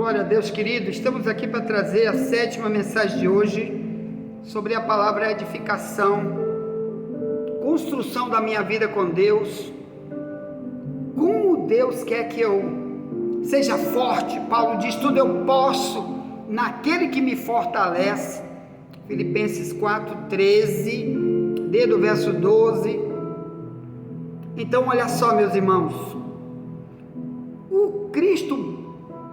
Glória a Deus, querido. Estamos aqui para trazer a 7ª mensagem de hoje sobre a palavra edificação, construção da minha vida com Deus. Como Deus quer que eu seja forte. Paulo diz: tudo eu posso naquele que me fortalece. Filipenses 4:13, desde o verso 12. Então olha só, meus irmãos, o Cristo,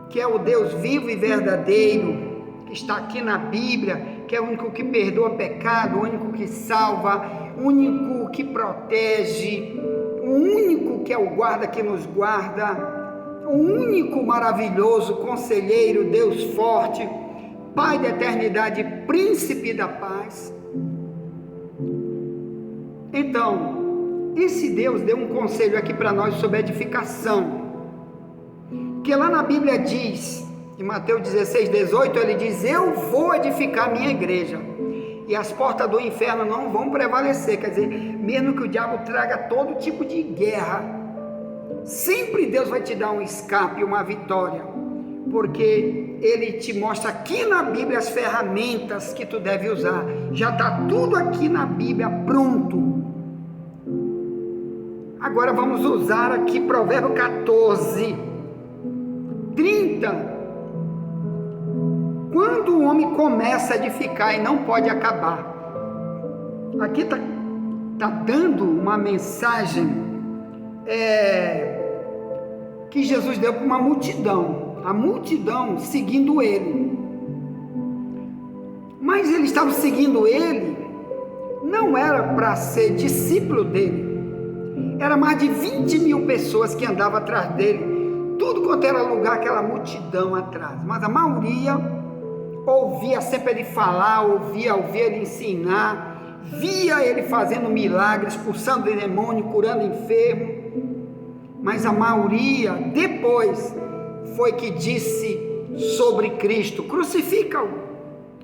que é o Deus vivo e verdadeiro, que está aqui na Bíblia, que é o único que perdoa pecado, o único que salva, o único que protege, o único que é o guarda que nos guarda, o único maravilhoso conselheiro, Deus forte, Pai da eternidade, príncipe da paz. Então, esse Deus deu um conselho aqui para nós sobre edificação. Porque lá na Bíblia diz, em Mateus 16:18, ele diz: eu vou edificar minha igreja, e as portas do inferno não vão prevalecer. Quer dizer, mesmo que o diabo traga todo tipo de guerra, sempre Deus vai te dar um escape, uma vitória, porque ele te mostra aqui na Bíblia as ferramentas que tu deve usar. Já está tudo aqui na Bíblia pronto. Agora vamos usar aqui Provérbio 14:30. Quando o homem começa a edificar e não pode acabar. Aqui está dando uma mensagem que Jesus deu para uma multidão, a multidão seguindo ele. Mas eles estavam seguindo ele, não era para ser discípulo dele. Era mais de 20 mil pessoas que andavam atrás dele. Tudo quanto era lugar, aquela multidão atrás. Mas a maioria ouvia sempre ele falar, ouvia ele ensinar, via ele fazendo milagres, expulsando demônio, curando enfermo. Mas a maioria depois foi que disse sobre Cristo: crucifica-o,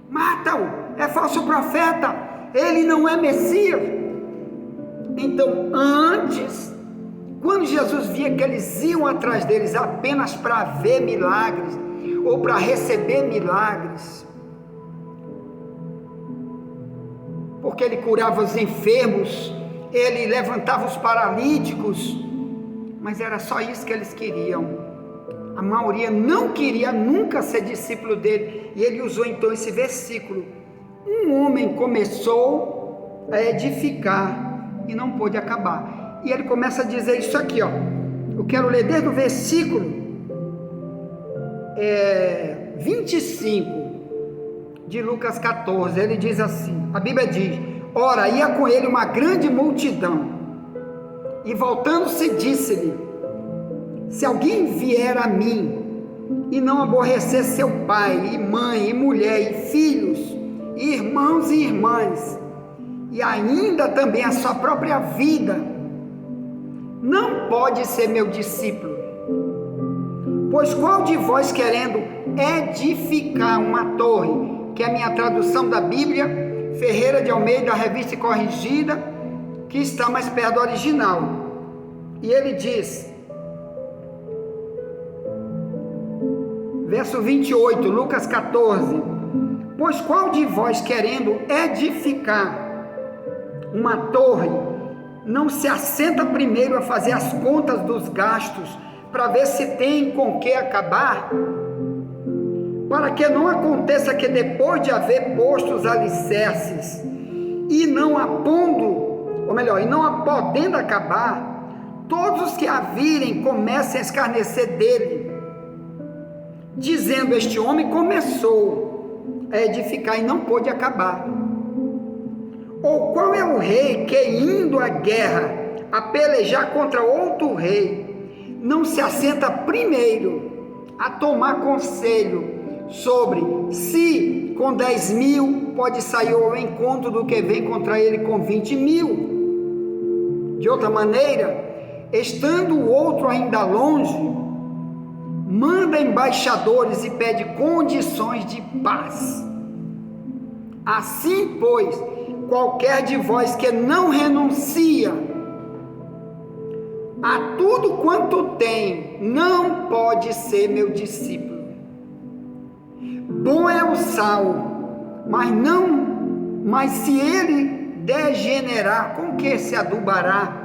mata-o, é falso profeta, ele não é Messias. Então, antes, quando Jesus via que eles iam atrás deles apenas para ver milagres, ou para receber milagres, porque ele curava os enfermos, ele levantava os paralíticos, mas era só isso que eles queriam. A maioria não queria nunca ser discípulo dele, e ele usou então esse versículo: um homem começou a edificar e não pôde acabar. E ele começa a dizer isso aqui, ó. Eu quero ler desde o versículo 25 de Lucas 14. Ele diz assim, a Bíblia diz: ora, ia com ele uma grande multidão, e voltando-se disse-lhe: se alguém vier a mim e não aborrecer seu pai, e mãe, e mulher, e filhos, e irmãos e irmãs, e ainda também a sua própria vida, não pode ser meu discípulo. Pois qual de vós, querendo edificar uma torre, que é a minha tradução da Bíblia, Ferreira de Almeida, revista corrigida, que está mais perto do original, e ele diz, verso 28, Lucas 14: pois qual de vós, querendo edificar uma torre, não se assenta primeiro a fazer as contas dos gastos, para ver se tem com que acabar, para que não aconteça que depois de haver posto os alicerces, e não podendo acabar, todos os que a virem comecem a escarnecer dele, dizendo: este homem começou a edificar e não pôde acabar. Ou qual é o rei que, indo à guerra, a pelejar contra outro rei, não se assenta primeiro a tomar conselho sobre se com 10.000 pode sair ao encontro do que vem contra ele com 20.000? De outra maneira, estando o outro ainda longe, manda embaixadores e pede condições de paz. Assim, pois, qualquer de vós que não renuncia a tudo quanto tem, não pode ser meu discípulo. Bom é o sal, mas se ele degenerar, com que se adubará?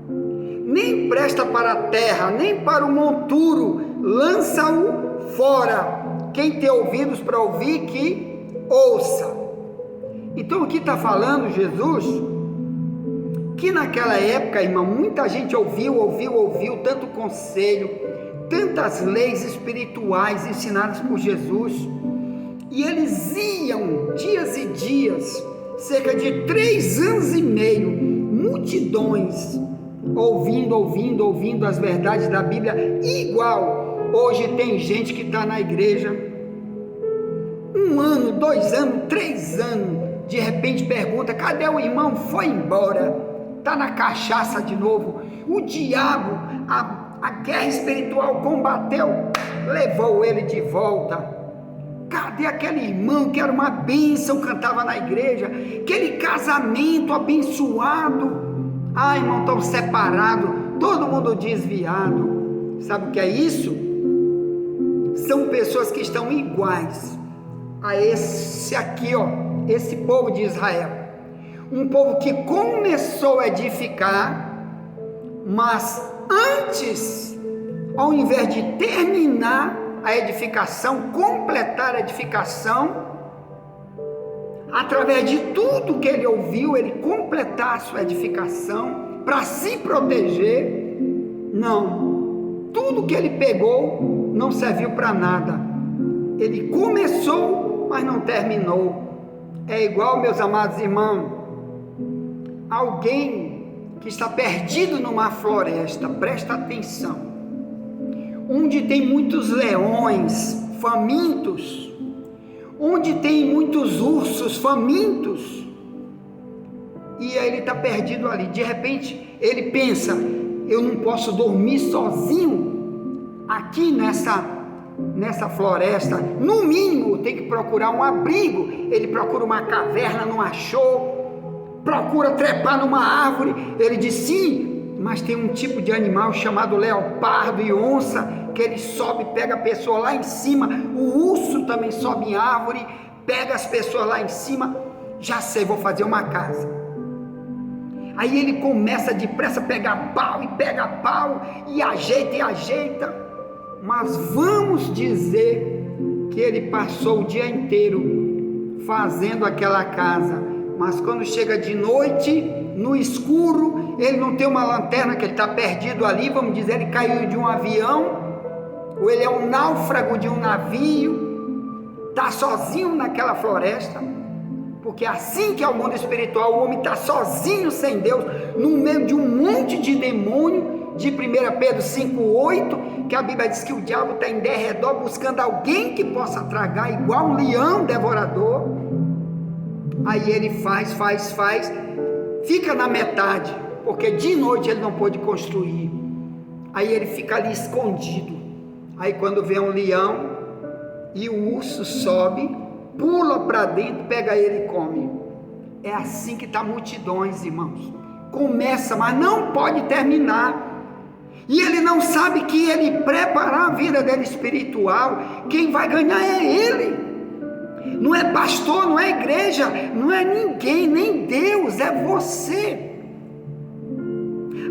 Nem presta para a terra, nem para o monturo, lança-o fora. Quem tem ouvidos para ouvir, que ouça. Então, o que está falando Jesus? Que naquela época, irmão, muita gente ouviu tanto conselho, tantas leis espirituais ensinadas por Jesus, e eles iam dias e dias, cerca de 3 anos e meio, multidões, ouvindo as verdades da Bíblia, igual hoje tem gente que está na igreja, 1 ano, 2 anos, 3 anos, de repente pergunta, cadê o irmão? Foi embora, está na cachaça de novo, o diabo, a guerra espiritual combateu, levou ele de volta. Cadê aquele irmão que era uma bênção, cantava na igreja, aquele casamento abençoado? Ah, irmão, estão separados, todo mundo desviado. Sabe o que é isso? São pessoas que estão iguais a esse aqui, ó, esse povo de Israel. Um povo que começou a edificar, mas antes, ao invés de terminar a edificação, completar a edificação, através de tudo que ele ouviu, ele completar a sua edificação, para se proteger, não, tudo que ele pegou não serviu para nada, ele começou, mas não terminou. É igual, meus amados irmãos, alguém que está perdido numa floresta, presta atenção, onde tem muitos leões famintos, onde tem muitos ursos famintos, e aí ele está perdido ali. De repente ele pensa, eu não posso dormir sozinho aqui nessa floresta, no mínimo tem que procurar um abrigo. Ele procura uma caverna, não achou, procura trepar numa árvore, ele diz sim, mas tem um tipo de animal chamado leopardo e onça, que ele sobe, pega a pessoa lá em cima. O urso também sobe em árvore, pega as pessoas lá em cima. Já sei, vou fazer uma casa. Aí ele começa depressa a pegar pau, e pega pau, e ajeita, mas vamos dizer que ele passou o dia inteiro fazendo aquela casa, mas quando chega de noite, no escuro, ele não tem uma lanterna, que ele está perdido ali, vamos dizer, ele caiu de um avião, ou ele é um náufrago de um navio, está sozinho naquela floresta, porque assim que é o mundo espiritual, o homem está sozinho sem Deus, no meio de um monte de demônio, de 1 Pedro 5,8, que a Bíblia diz que o diabo está em derredor, buscando alguém que possa tragar, igual um leão devorador. Aí ele faz, fica na metade, porque de noite ele não pôde construir, aí ele fica ali escondido. Aí quando vem um leão e o urso sobe, pula para dentro, pega ele e come. É assim que está multidões, irmãos. Começa, mas não pode terminar. E ele não sabe que ele preparar a vida dele espiritual, quem vai ganhar é ele. Não é pastor, não é igreja, não é ninguém, nem Deus, é você.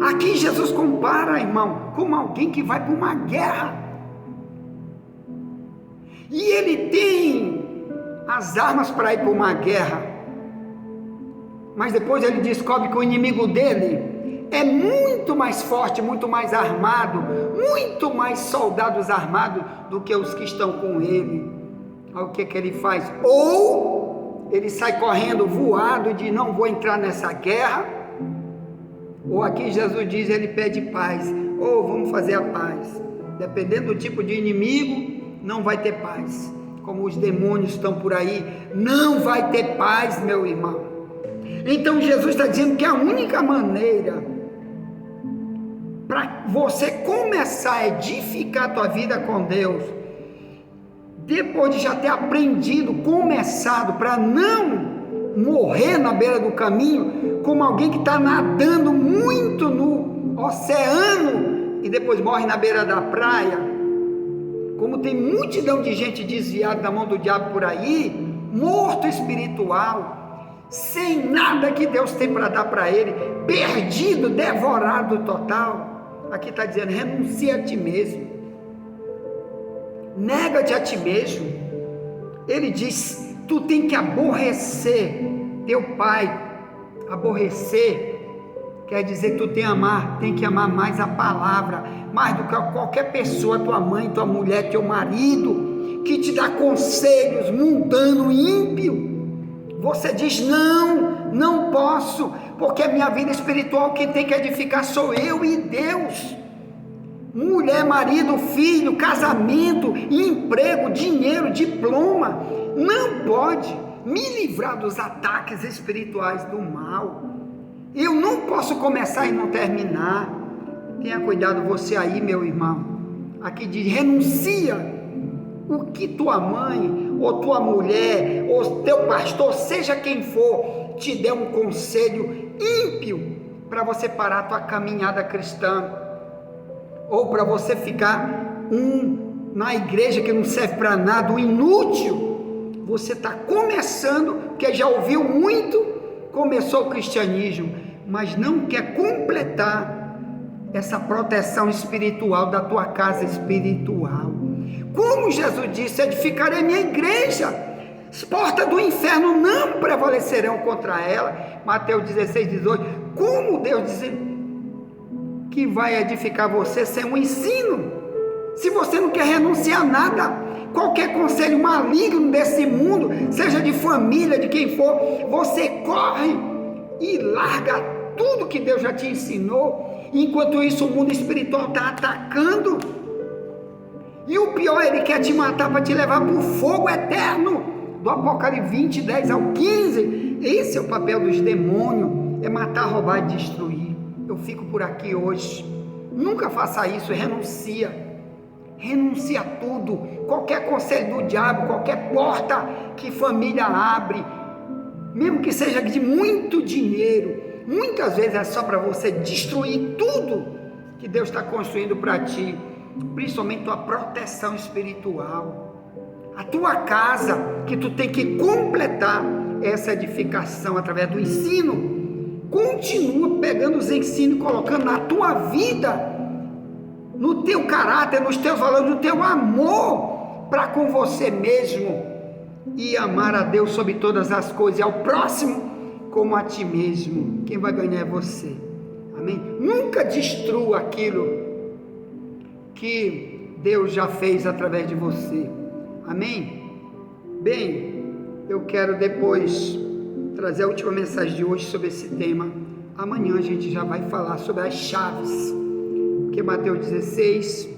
Aqui Jesus compara, irmão, como alguém que vai para uma guerra. E ele tem as armas para ir para uma guerra, mas depois ele descobre que o inimigo dele é muito mais forte, muito mais armado, muito mais soldados armados do que os que estão com ele. O que ele faz? Ou ele sai correndo, voado, e diz, não vou entrar nessa guerra, ou aqui Jesus diz, ele pede paz, ou vamos fazer a paz. Dependendo do tipo de inimigo, não vai ter paz. Como os demônios estão por aí, não vai ter paz, meu irmão. Então Jesus está dizendo que a única maneira para você começar a edificar a tua vida com Deus, depois de já ter aprendido, começado, para não morrer na beira do caminho, como alguém que está nadando muito no oceano e depois morre na beira da praia, Como tem multidão de gente desviada da mão do diabo por aí, morto espiritual, sem nada que Deus tem para dar para ele, perdido, devorado total. Aqui está dizendo: renuncia a ti mesmo, nega-te a ti mesmo. Ele diz: tu tem que aborrecer teu pai. Aborrecer quer dizer que tu tem que amar mais a palavra, mais do que qualquer pessoa, tua mãe, tua mulher, teu marido, que te dá conselhos mundano, ímpio. Você diz: não posso, porque a minha vida espiritual, quem tem que edificar sou eu e Deus. Mulher, marido, filho, casamento, emprego, dinheiro, diploma, não pode me livrar dos ataques espirituais do mal. Eu não posso começar e não terminar. Tenha cuidado você aí, meu irmão. Aqui diz: renuncia. O que tua mãe, ou tua mulher, ou teu pastor, seja quem for, te der um conselho ímpio para você parar a tua caminhada cristã, ou para você ficar na igreja que não serve para nada, um inútil. Você está começando, porque já ouviu muito, começou o cristianismo, mas não quer completar essa proteção espiritual da tua casa espiritual. Como Jesus disse: edificarei minha igreja, as portas do inferno não prevalecerão contra ela. Mateus 16:18. Como Deus diz que vai edificar você sem um ensino? Se você não quer renunciar a nada, qualquer conselho maligno desse mundo, seja de família, de quem for, você corre e larga tudo que Deus já te ensinou. Enquanto isso, o mundo espiritual está atacando, e o pior, ele quer te matar para te levar para o fogo eterno, do Apocalipse 20, 10 ao 15. Esse é o papel dos demônios, é matar, roubar e destruir. Eu fico por aqui hoje. Nunca faça isso, renuncia a tudo, qualquer conselho do diabo, qualquer porta que família abre, mesmo que seja de muito dinheiro, muitas vezes é só para você destruir tudo que Deus está construindo para ti, principalmente tua proteção espiritual, a tua casa, que tu tem que completar essa edificação através do ensino. Continua pegando os ensinos e colocando na tua vida, no teu caráter, nos teus valores, no teu amor para com você mesmo, e amar a Deus sobre todas as coisas e ao próximo como a ti mesmo. Quem vai ganhar é você. Amém? Nunca destrua aquilo que Deus já fez através de você. Amém? Bem, eu quero depois trazer a última mensagem de hoje sobre esse tema. Amanhã a gente já vai falar sobre as chaves, porque Mateus 16,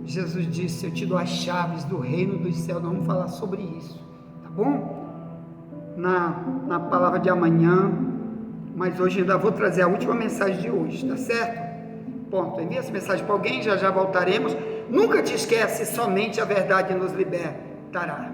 Jesus disse: eu te dou as chaves do reino dos céus. Nós vamos falar sobre isso, tá bom? Na palavra de amanhã, mas hoje ainda vou trazer a última mensagem de hoje, tá certo? Ponto. Envia essa mensagem para alguém, já voltaremos. Nunca te esquece, somente a verdade nos libertará.